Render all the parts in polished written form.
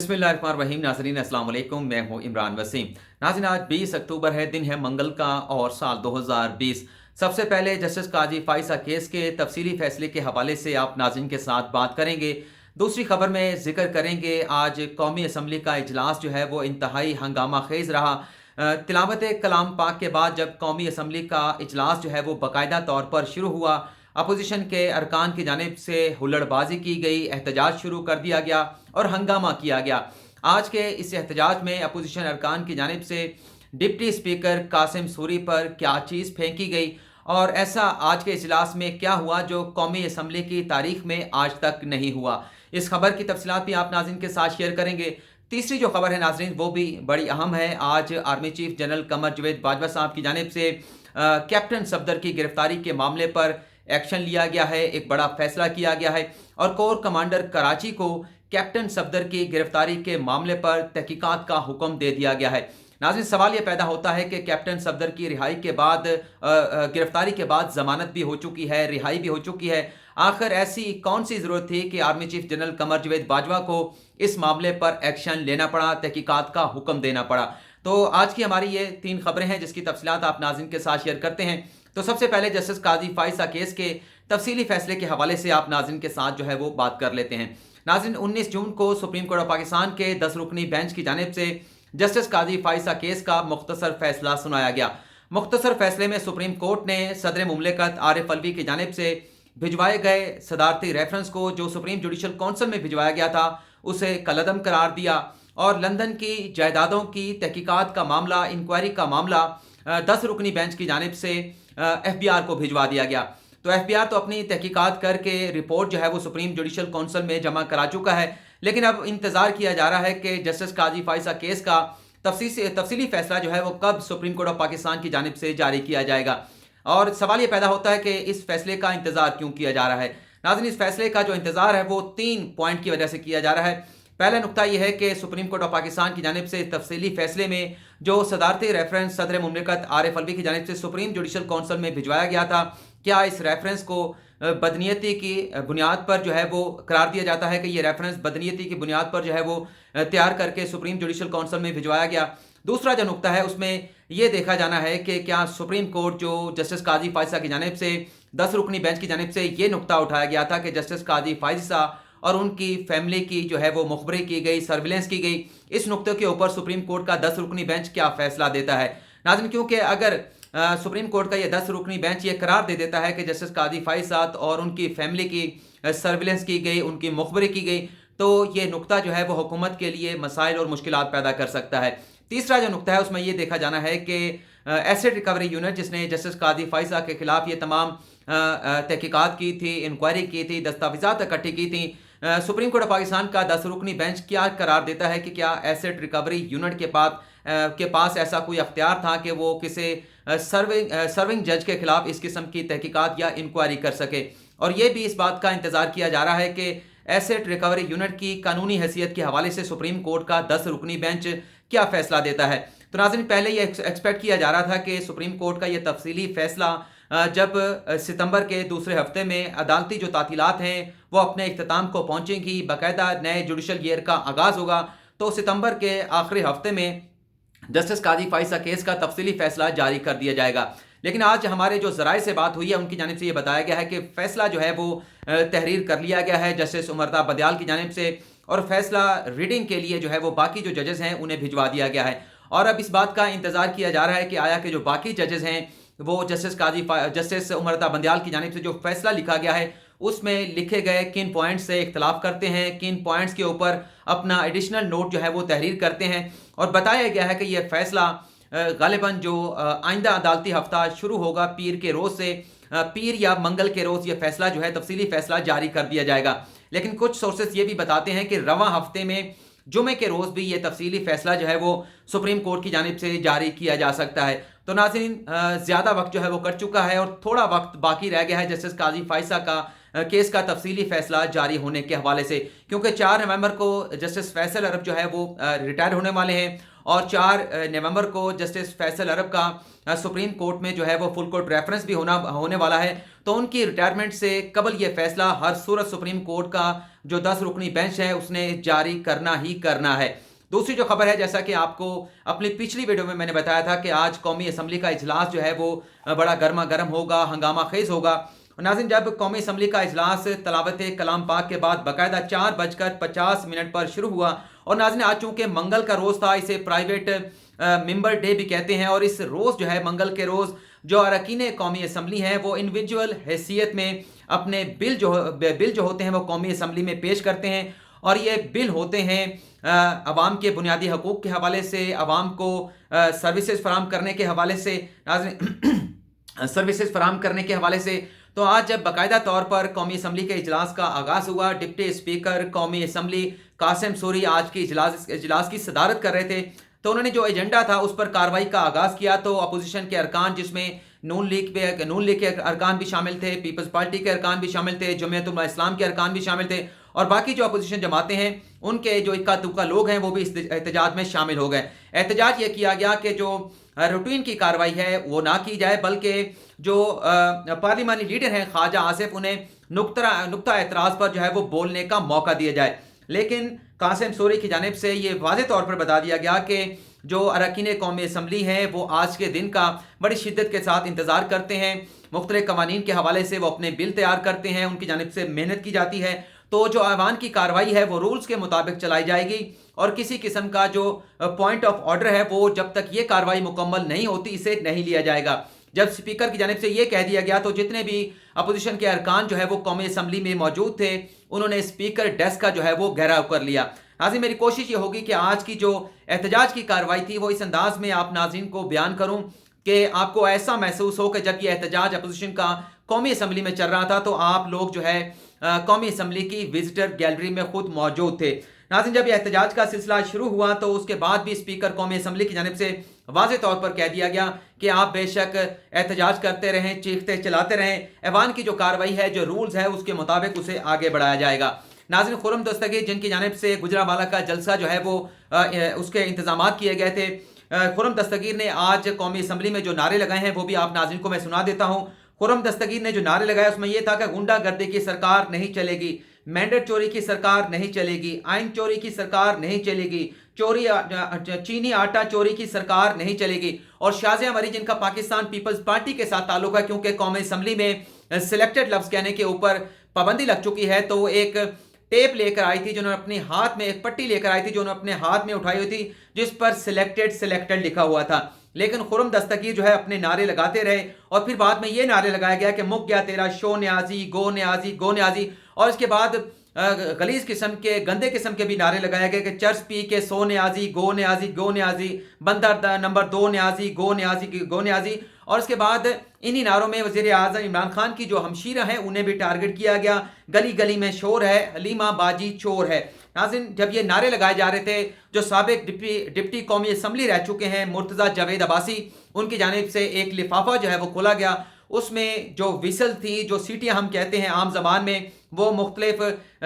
बिस्मिल्लाहिर्रहमानिर्रहीम। नाज़रीन अस्सलाम वालेकुम, मैं हूँ इमरान वसीम। नाज़रीन आज 20 अक्टूबर है, दिन है मंगल का और साल 2020। सबसे पहले जस्टिस काजी फाइसा केस के तफसीली फैसले के हवाले से आप नाज़रीन के साथ बात करेंगे। दूसरी खबर में जिक्र करेंगे आज कौमी असम्बली का इजलास जो है वो इंतहाई हंगामा खेज़ रहा। तिलावत कलाम पाक के बाद जब कौमी असम्बली का इजलास जो है वो बाकायदा तौर पर शुरू हुआ, अपोजिशन के अरकान की जानिब से हुल्लड़बाजी की गई, एहतजाज शुरू कर दिया गया और हंगामा किया गया। आज के इस एहतजाज में अपोजिशन अरकान की जानिब से डिप्टी स्पीकर कासिम सूरी पर क्या चीज़ फेंकी गई और ऐसा आज के इजलास में क्या हुआ जो कौमी असम्बली की तारीख में आज तक नहीं हुआ। इस खबर की तफसीलात भी आप नाज़रीन के साथ शेयर करेंगे। तीसरी जो खबर है नाज़रीन वो भी बड़ी अहम है। आज army chief general Qamar Javed Bajwa साहब की जानिब से कैप्टन सफदर की गिरफ्तारी के मामले पर एक्शन लिया गया है, एक बड़ा फैसला किया गया है और कोर कमांडर कराची को कैप्टन सफदर की गिरफ्तारी के मामले पर तहकीकात का हुक्म दे दिया गया है। नाज़रीन सवाल ये पैदा होता है कि कैप्टन सफदर की रिहाई के बाद गिरफ्तारी के बाद जमानत भी हो चुकी है, रिहाई भी हो चुकी है, आखिर ऐसी कौन सी ज़रूरत थी कि army chief general Qamar Javed Bajwa को इस मामले पर एक्शन लेना पड़ा, तहकीकात का हुक्म देना पड़ा। तो आज की हमारी ये 3 खबरें हैं जिसकी तफसीलात आप नाज़रीन के साथ शेयर करते हैं। तो सबसे पहले जस्टिस काजी फाइसा केस के तफसीली फैसले के हवाले से आप नाज़रीन के साथ जो है वो बात कर लेते हैं। नाज़रीन 19 जून को सुप्रीम कोर्ट ऑफ पाकिस्तान के 10 रुकनी बेंच की जानिब से जस्टिस काजी फाइसा केस का मुख्तसर फैसला सुनाया गया। मुख्तसर फैसले में सुप्रीम कोर्ट ने सदर मुमलिकत आरिफ अलवी की जानिब से भिजवाए गए सदारती रेफरेंस को जो सुप्रीम जुडिशल कौंसिल में भिजवाया गया था उसे कलअदम करार दिया और लंदन की जायदादों की तहकीकात का मामला, इंक्वायरी का मामला 10 रुकनी बेंच की जानिब से FBI को भिजवा दिया गया। तो FBI तो अपनी तहकीकात करके रिपोर्ट जो है वो सुप्रीम जुडिशल कौंसिल में जमा करा चुका है, लेकिन अब इंतज़ार किया जा रहा है कि जस्टिस काजी फाइसा केस का तफसीली फैसला जो है वो कब सुप्रीम कोर्ट ऑफ पाकिस्तान की जानिब से जारी किया जाएगा। और सवाल ये पैदा होता है कि इस फैसले का इंतज़ार क्यों किया जा रहा है। नाज़रीन इस फैसले का जो इंतज़ार है वो 3 पॉइंट की वजह से किया जा रहा है। पहला नुकता यह है कि सुप्रीम कोर्ट ऑफ पाकिस्तान की जानिब से तफसीली फैसले में जो सदारती रेफरेंस सदर मुमलिकत आरिफ अलवी की जानिब से सुप्रीम जुडिशल कौंसिल में भिजवाया गया था, क्या इस रेफरेंस को बदनीयती की बुनियाद पर जो है वो करार दिया जाता है कि ये रेफरेंस बदनीयती की बुनियाद पर जो है वो तैयार करके सुप्रीम जुडिशल कौंसिल में भिजवाया गया। दूसरा जो नुकता है उसमें ये देखा जाना है कि क्या सुप्रीम कोर्ट जो जस्टिस काजी फाइसा की जानिब से 10 रुकनी बेंच की जानिब से ये नुकता उठाया गया था कि जस्टिस काजी फाइसा और उनकी फैमिली की जो है वो मुखबरी की गई, सर्विलेंस की गई, इस नुक्ते के ऊपर सुप्रीम कोर्ट का 10 रुकनी बेंच क्या फैसला देता है। नाज़रीन क्योंकि अगर सुप्रीम कोर्ट का ये 10 रुकनी बेंच ये करार दे देता है कि जस्टिस काजी फाइसा और उनकी फैमिली की सर्विलेंस की गई, उनकी मुखबरी की गई, तो ये नुक्ता जो है वो हुकूमत के लिए मसाइल और मुश्किलात पैदा कर सकता है। तीसरा जो नुक्ता है उसमें ये देखा जाना है कि एसेट रिकवरी यूनिट जिसने जस्टिस काजी फाइसा के खिलाफ ये तमाम तहकीकात की थी, इंक्वायरी की थी, दस्तावेजात इकट्ठी की थी, सुप्रीम कोर्ट ऑफ पाकिस्तान का 10 रुकनी बेंच क्या करार देता है कि क्या एसेट रिकवरी यूनिट के पास ऐसा कोई अख्तियार था कि वो किसी सर्विंग जज के खिलाफ इस किस्म की तहकीकात या इंक्वायरी कर सके। और ये भी इस बात का इंतज़ार किया जा रहा है कि एसेट रिकवरी यूनिट की कानूनी हैसियत के हवाले से सुप्रीम कोर्ट का 10 रुकनी बेंच क्या फैसला देता है। तो नाज़रीन पहले ये एक्सपेक्ट किया जा रहा था कि सुप्रीम कोर्ट का ये तफसीली फैसला जब सितंबर के दूसरे हफ्ते में अदालती जो तातीलात हैं वो अपने इख्तिताम को पहुंचेंगी, बाकायदा नए जुडिशल ईयर का आगाज़ होगा, तो सितंबर के आखिरी हफ्ते में जस्टिस काजी फाइसा केस का तफसीली फैसला जारी कर दिया जाएगा। लेकिन आज हमारे जो ज़राए से बात हुई है उनकी जानिब से ये बताया गया है कि फ़ैसला जो है वो तहरीर कर लिया गया है जस्टिस उमरता बदियाल की जानिब से और फैसला रीडिंग के लिए जो है वो बाकी जो जजेस हैं उन्हें भिजवा दिया गया है। और अब इस बात का इंतज़ार किया जा रहा है कि आया कि जो बाकी जजेस हैं वो जस्टिस उमरता बंदियाल की जानिब से जो फैसला लिखा गया है उसमें लिखे गए किन पॉइंट्स से इख्तलाफ करते हैं, किन पॉइंट्स के ऊपर अपना एडिशनल नोट जो है वो तहरीर करते हैं। और बताया गया है कि यह फैसला गालिबन जो आइंदा अदालती हफ्ता शुरू होगा पीर के रोज़ से, पीर या मंगल के रोज़ ये फैसला जो है तफसीली फैसला जारी कर दिया जाएगा। लेकिन कुछ सोर्सेस ये भी बताते हैं कि रवां हफ्ते में जुमे के रोज़ भी ये तफसीली फैसला जो है वो सुप्रीम कोर्ट की जानिब से जारी किया जा सकता है। तो नाज़रीन ज़्यादा वक्त जो है वो कट चुका है और थोड़ा वक्त बाकी रह गया है जस्टिस काजी फाइसा का केस का तफसीली फैसला जारी होने के हवाले से, क्योंकि 4 नवंबर को जस्टिस फैसल अरब जो है वो रिटायर होने वाले हैं और 4 नवंबर को जस्टिस फैसल अरब का सुप्रीम कोर्ट में जो है वो फुल कोर्ट रेफरेंस भी होने वाला है। तो उनकी रिटायरमेंट से कबल ये फैसला हर सूरत सुप्रीम कोर्ट का जो 10 रुकनी बेंच है उसने जारी करना ही करना है। दूसरी जो खबर है, जैसा कि आपको अपनी पिछली वीडियो में मैंने बताया था कि आज कौमी असम्बली का इजलास जो है वो बड़ा गर्मा गर्म होगा, हंगामा खेज होगा। नाज़रीन, जब कौमी असम्बली का इजलास तलावत कलाम पाक के बाद बाकायदा 4:50 पर शुरू हुआ, और नाज़रीन आज चूँकि मंगल का रोज़ था, इसे प्राइवेट मेंबर डे भी कहते हैं, और इस रोज़ जो है मंगल के रोज़ जो अरकान कौमी असम्बली हैं वो इंडिविजुअल हैसियत में अपने बिल जो होते हैं वो कौमी असम्बली में पेश करते हैं, और ये बिल होते हैं अवाम के बुनियादी हकूक़ के हवाले से, अवाम को सर्विसेज फराम करने के हवाले से, नाज़रीन सर्विसेज फराम करने के हवाले से। तो आज जब बाकायदा तौर पर कौमी असम्बली के इजलास का आगाज़ हुआ, डिप्टी स्पीकर कौमी असम्बली कासिम सूरी आज की इजलास की सदारत कर रहे थे, तो उन्होंने जो एजेंडा था उस पर कार्रवाई का आगाज़ किया। तो अपोजिशन के अरकान, जिसमें नून लीग के अरकान भी शामिल थे, पीपल्स पार्टी के अरकान भी शामिल थे, जमीयत उलमा इस्लाम के अरकान भी शामिल थे, और बाकी जो अपोजिशन जमातें हैं उनके जो इक्का दुक्का लोग हैं वो भी इस एहतजाज में शामिल हो गए। एहतजाज ये किया गया कि जो रूटीन की कार्रवाई है वो ना की जाए, बल्कि जो पार्लिमानी लीडर हैं ख्वाजा आसिफ, उन्हें नुक्ता एतराज़ पर जो है वो बोलने का मौका दिया जाए। लेकिन कासिम सूरी की जानिब से ये वाज़े तौर पर बता दिया गया कि जो अरकान कौमी असम्बली हैं वो आज के दिन का बड़ी शिद्दत के साथ इंतज़ार करते हैं, मुख्तलिफ कवानीन के हवाले से वो अपने बिल तैयार करते हैं, उनकी जानिब से मेहनत की जाती है। तो जो ऐवान की कार्रवाई है वो रूल्स के मुताबिक चलाई जाएगी, और किसी किस्म का जो पॉइंट ऑफ ऑर्डर है वो जब तक ये कार्रवाई मुकम्मल नहीं होती इसे नहीं लिया जाएगा। जब स्पीकर की जानिब से ये कह दिया गया तो जितने भी अपोजिशन के अरकान जो है वो कौमी असम्बली में मौजूद थे उन्होंने स्पीकर डेस्क का जो है वो घेराव कर लिया। नाज़रीन, मेरी कोशिश ये होगी कि आज की जो एहतजाज की कार्रवाई थी वो इस अंदाज में आप नाज़रीन को बयान करूँ कि आपको ऐसा महसूस हो कि जब ये एहतजाज अपोजिशन का कौमी असम्बली में चल रहा था तो आप लोग जो है कौमी असम्बली की विजिटर गैलरी में खुद मौजूद थे। नाज़रीन, जब यह एहतजाज का सिलसिला शुरू हुआ तो उसके बाद भी स्पीकर कौमी असम्बली की जानिब से वाज़े तौर पर कह दिया गया कि आप बेशक एहतजाज करते रहें, चीखते चलाते रहें, ऐवान की जो कार्रवाई है, जो रूल्स है उसके मुताबिक उसे आगे बढ़ाया जाएगा। नाज़रीन, खुर्रम दस्तगीर जिनकी जानिब से गुजरांवाला का जलसा जो है वो उसके इंतजाम किए गए थे, खुर्रम दस्तगीर ने आज कौमी असम्बली में जो नारे लगाए हैं वो भी आप नाज़रीन को मैं सुना देता हूँ। खुर्रम दस्तगीर ने जो नारे लगाए उसमें यह था कि गुंडागर्दी की सरकार नहीं चलेगी, मैंडेट चोरी की सरकार नहीं चलेगी, आइन चोरी की सरकार नहीं चलेगी, चीनी आटा चोरी की सरकार नहीं चलेगी। और शाज़िया मरी, जिनका पाकिस्तान पीपल्स पार्टी के साथ ताल्लुक है, क्योंकि कौमी असम्बली में सिलेक्टेड लफ्ज़ कहने के ऊपर पाबंदी लग चुकी है, तो वो एक टेप लेकर आई थी, जिन्होंने अपने हाथ में एक पट्टी लेकर आई थी, जो उन्होंने अपने हाथ में उठाई हुई थी, जिस पर सिलेक्टेड लिखा हुआ था। लेकिन खुर्रम दस्तगीर जो है अपने नारे लगाते रहे, और फिर बाद में ये नारे लगाया गया कि मुक गया तेरा शो न्याजी, गो न्याजी, गो न्याजी। और इसके बाद गलीज किस्म के, गंदे किस्म के भी नारे लगाए गए कि चर्च पी के सो न्याजी, गो न्याजी, गो न्याजी, बंदर नंबर 2 न्याजी, गो न्याजी, गो न्याजी। और उसके बाद इन्हीं नारों में वज़ीर आज़म इमरान खान की जो हमशीरा हैं उन्हें भी टारगेट किया गया। गली गली में शोर है, हलीमा बाजी चोर है। नाज़रीन, जब ये नारे लगाए जा रहे थे, जो साबिक डिप्टी कौमी असम्बली रह चुके हैं मुर्तज़ा जावेद अब्बासी, उनकी जानिब से एक लिफाफा जो है वो खोला गया। उसमें जो विसल थी, जो सीटियाँ हम कहते हैं आम ज़बान में, वो मुख्तलिफ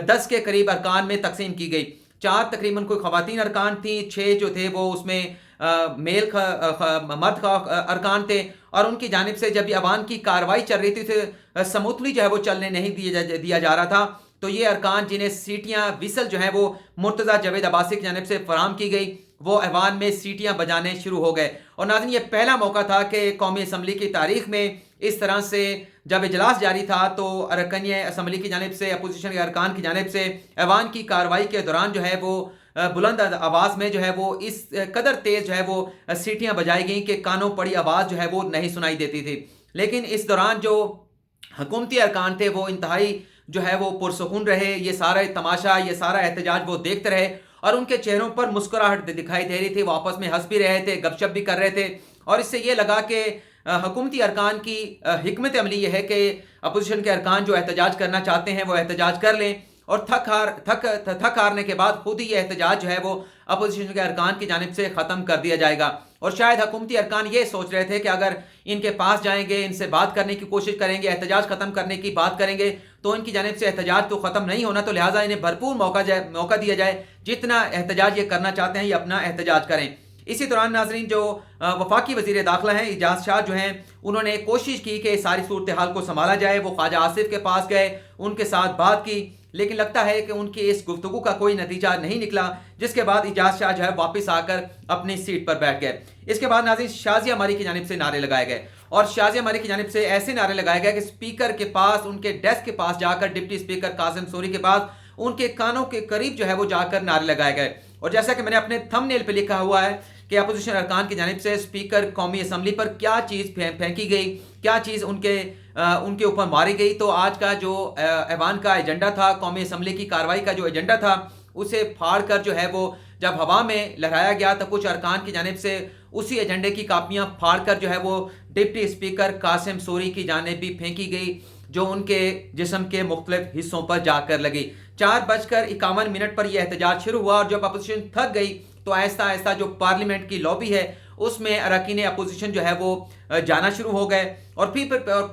10 के करीब अरकान में तकसीम की गई। 4 तकरीबन कोई ख़वातीन अरकान थी, 6 जो थे वो उसमें मर्द अरकान थे। और उनकी जानिब से जब अवान की कार्रवाई चल रही थी, समूतली जो है वो चलने नहीं दिया जा रहा था, तो ये अरकान जिन्हें सीटियाँ विसल जो है वो मुर्तज़ा जावेद अब्बासी की जानिब से फराम की गई, वो ऐवान में सीटियाँ बजाने शुरू हो गए। और नाज़रीन, ये पहला मौका था कि कौमी असम्बली की तारीख में इस तरह से जब इजलास जारी था तो अरकान असम्बली की जानिब से, अपोजिशन के अरकान की जानिब से ऐवान की कार्रवाई के दौरान जो है वो बुलंद आवाज़ में जो है वो इस कदर तेज़ जो है वो सीटियाँ बजाई गई कि कानों पड़ी आवाज़ जो है वो नहीं सुनाई देती थी। लेकिन इस दौरान जो हुकूमती अरकान थे वो इंतहाई जो है वो पुरसुकून रहे। ये सारा तमाशा, ये सारा एहतजाज वो देखते रहे, और उनके चेहरों पर मुस्कुराहट दिखाई दे रही थी। वो आपस में हंस भी रहे थे, गपशप भी कर रहे थे। और इससे ये लगा कि हुकूमती अरकान की हिकमत अमली ये है कि अपोजिशन के अरकान जो एहतजाज करना चाहते हैं वो एहतजाज कर लें, और थक हारने के बाद खुद ही ये एहतजाज जो है वो अपोजिशन के अरकान की जानिब से ख़त्म कर दिया जाएगा। और शायद हुकूमती अरकान ये सोच रहे थे कि अगर इनके पास जाएंगे, इनसे बात करने की कोशिश करेंगे, एहतजाज ख़त्म करने की बात करेंगे तो इनकी जानिब से एहतजाज तो ख़त्म नहीं होना, तो लिहाजा इन्हें भरपूर मौका दिया जाए, जितना एहतजाज ये करना चाहते हैं ये अपना एहतजाज करें। इसी दौरान नाजरीन जो वफाकी वज़ीर दाखिला हैं इजाज़ शाह जो हैं, उन्होंने कोशिश की कि सारी सूरत हाल को संभाला जाए। वो ख्वाजा आसिफ के पास गए, उनके साथ बात की, लेकिन लगता है कि उनकी इस गुफ्तगू का कोई नतीजा नहीं निकला, जिसके बाद इजाज़ शाह जो है वापस आकर अपनी सीट पर बैठ गए। इसके बाद नाज़रीन शाज़िया मरी की जानिब से नारे लगाए गए, और शाज़िया मरी की जानिब से ऐसे नारे लगाए गए कि स्पीकर के पास, उनके डेस्क के पास जाकर, डिप्टी स्पीकर कासिम सोरी के पास, उनके कानों के करीब जो है वो जाकर नारे लगाए गए। और जैसा कि मैंने अपने थंबनेल पे लिखा हुआ है कि अपोजिशन अरकान की जानिब से स्पीकर कौमी असम्बली पर क्या चीज़ फेंकी गई, क्या चीज़ उनके ऊपर मारी गई। तो आज का जो ऐवान का एजेंडा था, कौमी असम्बली की कार्रवाई का जो एजेंडा था, उसे फाड़ कर जो है वो जब हवा में लहराया गया तो कुछ अरकान की जानिब से उसी एजेंडे की कापियाँ फाड़ कर जो है वो डिप्टी स्पीकर कासिम सोरी की जानिब भी फेंकी गई, जो उनके जिस्म के मुख्तलिफ हिस्सों पर जाकर लगी। 4:51 पर यह एहतजाज शुरू हुआ, और जब अपोजिशन थक गई तो आहिस्ता आहिस्ता जो पार्लियामेंट की लॉबी है उसमें अरकान अपोजिशन जो है वो जाना शुरू हो गए। और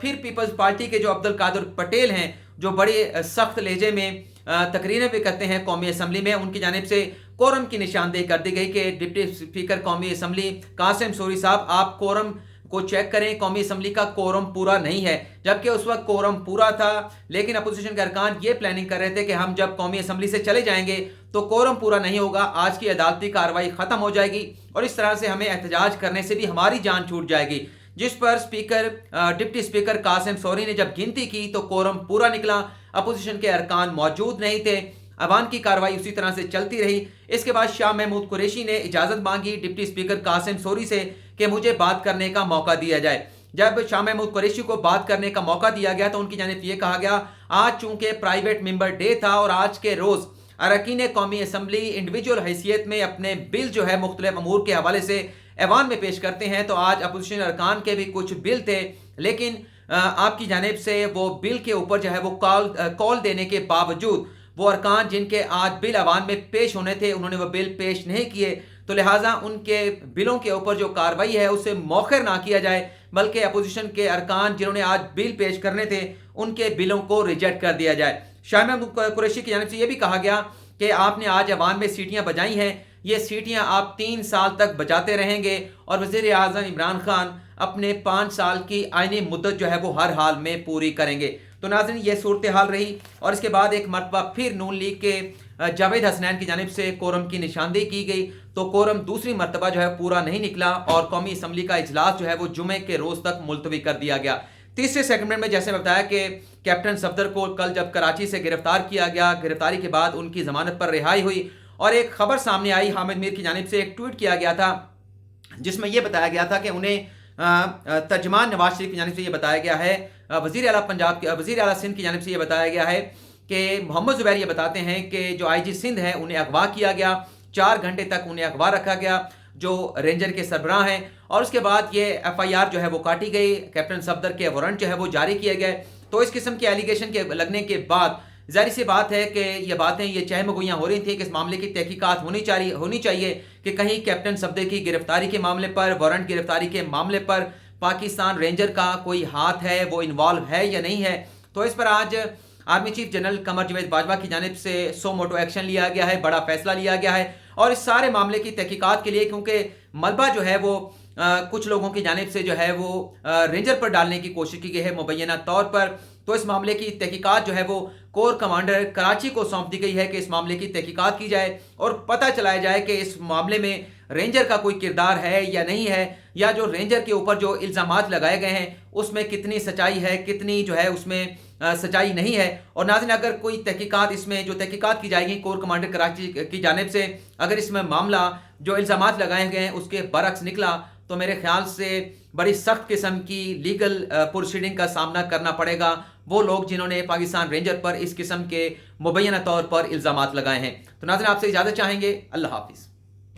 फिर पीपल्स पार्टी के जो अब्दुल कादिर पटेल हैं, जो बड़े सख्त लहजे में तकरीरें भी करते हैं कौमी असम्बली में, उनकी जानिब से कोरम की निशानदेही कर दी गई कि डिप्टी स्पीकर कौमी असम्बली कासिम सोरी साहब, आप कोरम को चेक करें, कौमी असम्बली का कोरम पूरा नहीं है। जबकि उस वक्त कोरम पूरा था, लेकिन अपोजिशन के अरकान ये प्लानिंग कर रहे थे कि हम जब कौमी असम्बली से चले जाएंगे तो कोरम पूरा नहीं होगा, आज की अदालती कार्रवाई खत्म हो जाएगी और इस तरह से हमें एहतजाज करने से भी हमारी जान छूट जाएगी। जिस पर डिप्टी स्पीकर कासिम सोरी ने जब गिनती की तो कोरम पूरा निकला, अपोजिशन के अरकान मौजूद नहीं थे। अवान की कार्रवाई उसी तरह से चलती रही। इसके बाद शाह महमूद कुरैशी ने इजाज़त मांगी डिप्टी स्पीकर कासिम सोरी से कि मुझे बात करने का मौका दिया जाए। जब शाह महमूद कुरैशी को बात करने का मौका दिया गया तो उनकी जानिब ये कहा गया, आज चूंकि प्राइवेट मेंबर डे था और आज के रोज़ अरकान कौमी असम्बली इंडिविजुअल हैसियत में अपने बिल जो है मुख्तलिफ अमूर के हवाले से ऐवान में पेश करते हैं, तो आज अपोजिशन अरकान के भी कुछ बिल थे, लेकिन आपकी जानिब से वो बिल के ऊपर जो है वो कॉल देने के बावजूद वो अरकान जिनके आज बिल अवान में पेश होने थे, उन्होंने वो बिल पेश नहीं किए। तो लिहाजा उनके बिलों के ऊपर जो कार्रवाई है उसे मौखर ना किया जाए, बल्कि अपोजिशन के अरकान जिन्होंने आज बिल पेश करने थे उनके बिलों को रिजेक्ट कर दिया जाए। शाह महमूद कुरैशी की जानिब से यह भी कहा गया कि आपने आज अवान में सीटियाँ बजाई हैं, ये सीटियाँ आप 3 साल तक बजाते रहेंगे और वज़ीर आज़म इमरान खान अपने 5 साल की आइनी मुद्दत जो है वो हर हाल में पूरी करेंगे। तो नाज़रीन ये सूरत हाल रही, और इसके बाद एक मरतबा फिर नून लीग के जावेद हसनैन की जानिब से कोरम की निशानदेही की गई, तो कोरम दूसरी मरतबा जो है पूरा नहीं निकला और कौमी असम्बली का इजलास जो है वो जुमे के रोज़ तक मुलतवी कर दिया गया। तीसरे सेगमेंट में जैसे बताया कि कैप्टन सफदर को कल जब कराची से गिरफ्तार किया गया, गिरफ्तारी के बाद उनकी जमानत पर रिहाई हुई और एक खबर सामने आई, हामिद मीर की जानिब से एक ट्वीट किया गया था जिसमें यह बताया गया था कि उन्हें तर्जमान नवाज शरीफ की जानिब से ये बताया गया है, वज़ीर आला सिंध की जानिब से ये बताया गया है कि मोहम्मद ज़ुबैर ये बताते हैं कि जो IG सिंध है उन्हें अगवा किया गया, 4 घंटे तक उन्हें अगवा रखा गया जो रेंजर के सरबराह हैं, और उसके बाद ये FIR जो है वो काटी गई, कैप्टन सफदर के वारंट जो है वो जारी किए गए। तो इस किस्म के एलिगेशन के लगने के बाद ज़ाहिर सी बात है कि ये बातें ये चहमगोइयाँ हो रही थी कि इस मामले की तहकीकात होनी चाहिए कि कहीं कैप्टन सफदर की गिरफ्तारी के मामले पर, वारंट गिरफ्तारी के मामले पर पाकिस्तान रेंजर का कोई हाथ है, वो इन्वॉल्व है या नहीं है। तो इस पर आज आर्मी चीफ जनरल कमर जवेद बाजवा की जानिब से सो मोटो एक्शन लिया गया है, बड़ा फैसला लिया गया है, और इस सारे मामले की तहकीकात के लिए, क्योंकि मलबा जो है वो कुछ लोगों की जानिब से जो है वो रेंजर पर डालने की कोशिश की गई है मुबैना तौर पर, तो इस मामले की तहकीकात जो है वो कोर कमांडर कराची को सौंप दी गई है कि इस मामले की तहकीकात की जाए और पता चलाया जाए कि इस मामले में रेंजर का कोई किरदार है या नहीं है, या जो रेंजर के ऊपर जो इल्ज़ामात लगाए गए हैं उसमें कितनी सच्चाई है, कितनी जो है उसमें सच्चाई नहीं है। और नाज़रीन अगर कोई तहकीकात, इसमें जो तहकीकात की जाएगी कोर कमांडर कराची की जानिब से, अगर इसमें मामला जो इल्ज़ामात लगाए गए हैं उसके बरक्स निकला तो मेरे ख्याल से बड़ी सख्त किस्म की लीगल प्रोसीडिंग का सामना करना पड़ेगा वो लोग जिन्होंने पाकिस्तान रेंजर पर इस किस्म के मुबैना तौर पर इल्ज़ामात लगाए हैं। तो नाज़रीन आपसे इजाज़त चाहेंगे, अल्लाह हाफिज़।